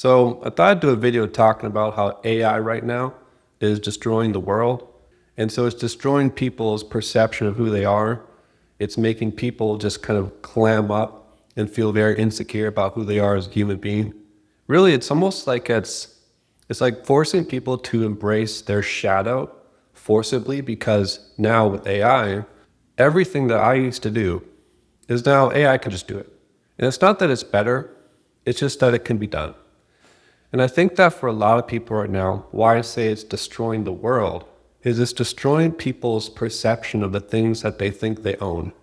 So I thought I'd do a video talking about how AI right now is destroying the world. And so it's destroying people's perception of who they are. It's making people just kind of clam up and feel very insecure about who they are as a human being. Really, it's almost like it's like forcing people to embrace their shadow forcibly, because now with AI, everything that I used to do is now AI can just do it. And it's not that it's better, it's just that it can be done. And I think that for a lot of people right now, why I say it's destroying the world is it's destroying people's perception of the things that they think they own.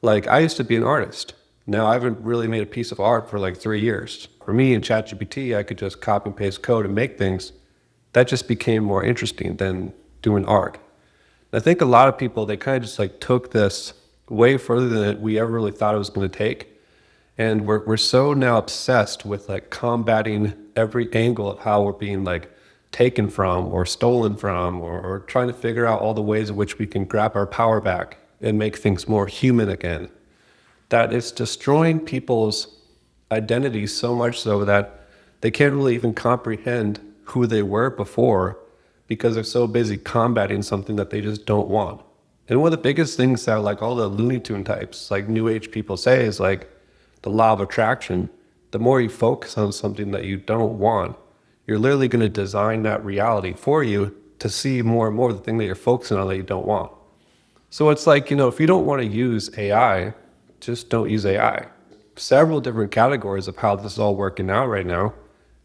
Like, I used to be an artist. Now I haven't really made a piece of art for like 3 years. For me in ChatGPT, I could just copy and paste code and make things. That just became more interesting than doing art. And I think a lot of people, they kind of just like took this way further than we ever really thought it was going to take. And we're so now obsessed with like combating every angle of how we're being like taken from or stolen from, or trying to figure out all the ways in which we can grab our power back and make things more human again. That it's destroying people's identity so much so that they can't really even comprehend who they were before, because they're so busy combating something that they just don't want. And one of the biggest things that like all the Looney Tune types, like New Age people say is like the law of attraction. The more you focus on something that you don't want, you're literally going to design that reality for you to see more and more the thing that you're focusing on that you don't want. So it's like, if you don't want to use AI, just don't use AI. Several different categories of how this is all working out right now,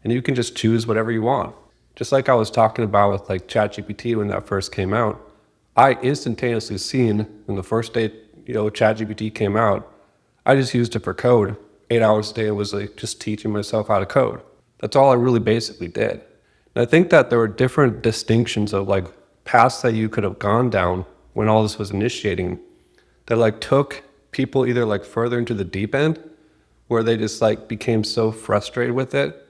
and you can just choose whatever you want. Just like I was talking about with like ChatGPT when that first came out, I instantaneously seen when the first day, ChatGPT came out, I just used it for code. 8 hours a day was like just teaching myself how to code. That's all I really basically did. And I think that there were different distinctions of like paths that you could have gone down when all this was initiating, that like took people either like further into the deep end where they just like became so frustrated with it,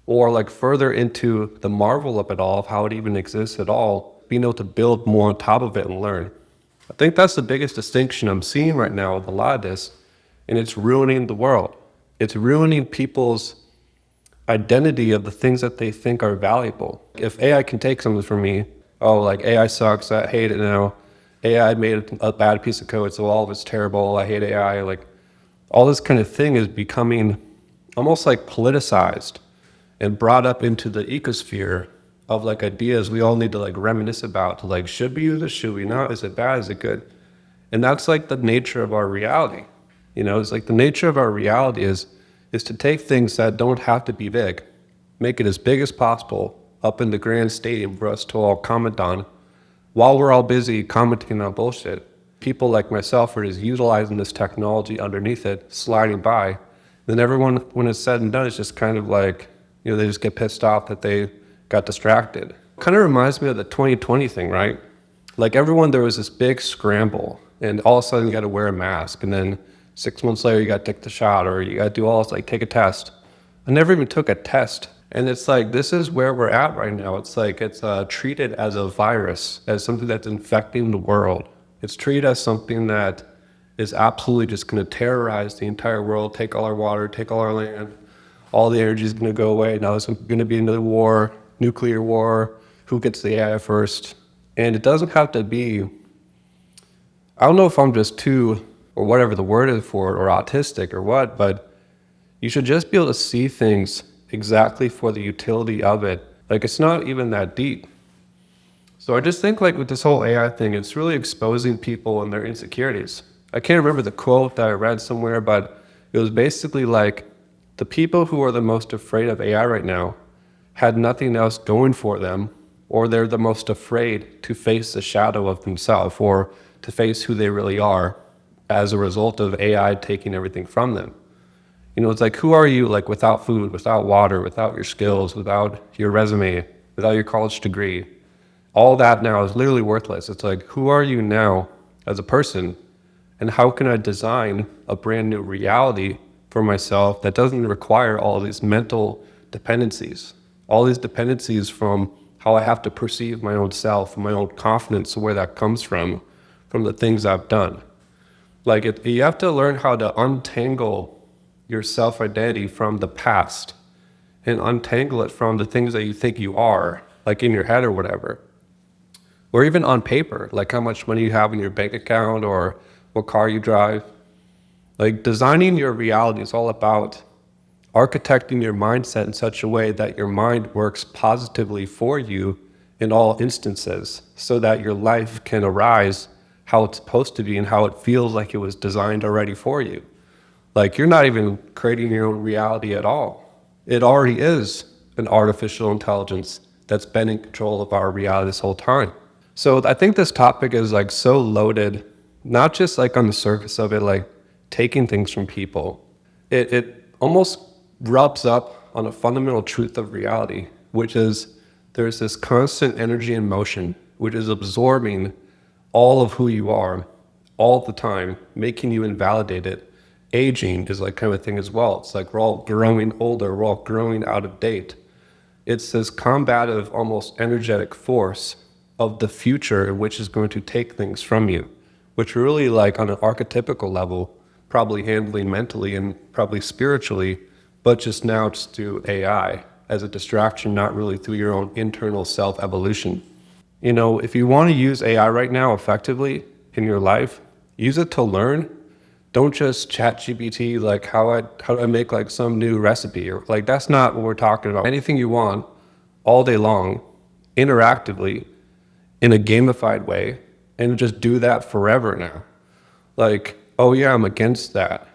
or like further into the marvel of it all, of how it even exists at all, being able to build more on top of it and learn. I think that's the biggest distinction I'm seeing right now with a lot of this, and it's ruining the world. It's ruining people's identity of the things that they think are valuable. If AI can take something from me, oh, like AI sucks, I hate it now. AI made a bad piece of code, so all of it's terrible, I hate AI. Like, all this kind of thing is becoming almost like politicized and brought up into the ecosphere of like ideas we all need to like reminisce about, to like, should we use this, should we not, is it bad, is it good? And that's like the nature of our reality. It's like the nature of our reality is to take things that don't have to be big, make it as big as possible up in the grand stadium for us to all comment on, while we're all busy commenting on bullshit. People like myself are just utilizing this technology underneath it, sliding by. Then everyone, when it's said and done, is just kind of like, they just get pissed off that they got distracted. Kind of reminds me of the 2020 thing, right? Like everyone, there was this big scramble, and all of a sudden you got to wear a mask, and then 6 months later you got to take the shot, or you got to do all this, like take a test. I never even took a test. And it's like, this is where we're at right now. It's like, it's treated as a virus, as something that's infecting the world. It's treated as something that is absolutely just going to terrorize the entire world, take all our water, take all our land. All the energy is going to go away. Now there's going to be another war, nuclear war. Who gets the AI first? And it doesn't have to be, I don't know if I'm just too, or whatever the word is for it, or autistic or what, but you should just be able to see things exactly for the utility of it. Like, it's not even that deep. So I just think like with this whole AI thing, it's really exposing people and their insecurities. I can't remember the quote that I read somewhere, but it was basically like, the people who are the most afraid of AI right now had nothing else going for them, or they're the most afraid to face the shadow of themselves, or to face who they really are as a result of AI taking everything from them. It's like, who are you like without food, without water, without your skills, without your resume, without your college degree? All that now is literally worthless. It's like, who are you now as a person? And how can I design a brand new reality for myself that doesn't require all these mental dependencies, all these dependencies from how I have to perceive my own self, my own confidence, where that comes from the things I've done. Like, you have to learn how to untangle your self-identity from the past and untangle it from the things that you think you are, like in your head or whatever, or even on paper, like how much money you have in your bank account or what car you drive. Like designing your reality is all about architecting your mindset in such a way that your mind works positively for you in all instances so that your life can arise how it's supposed to be and how it feels like it was designed already for you. Like you're not even creating your own reality at all. It already is an artificial intelligence that's been in control of our reality this whole time. So I think this topic is like so loaded, not just like on the surface of it, like taking things from people. It almost rubs up on a fundamental truth of reality, which is there's this constant energy in motion, which is absorbing all of who you are all the time, making you invalidated. Aging is like kind of a thing as well. It's like we're all growing older, we're all growing out of date. It's this combative, almost energetic force of the future, which is going to take things from you, which really, like on an archetypical level, probably handling mentally and probably spiritually, but just now just through AI as a distraction, not really through your own internal self-evolution. You know, if you want to use AI right now effectively in your life, use it to learn. Don't just chat GPT like how do I make like some new recipe, or like that's not what we're talking about. Anything you want all day long, interactively, in a gamified way, and just do that forever now. Like, oh yeah, I'm against that.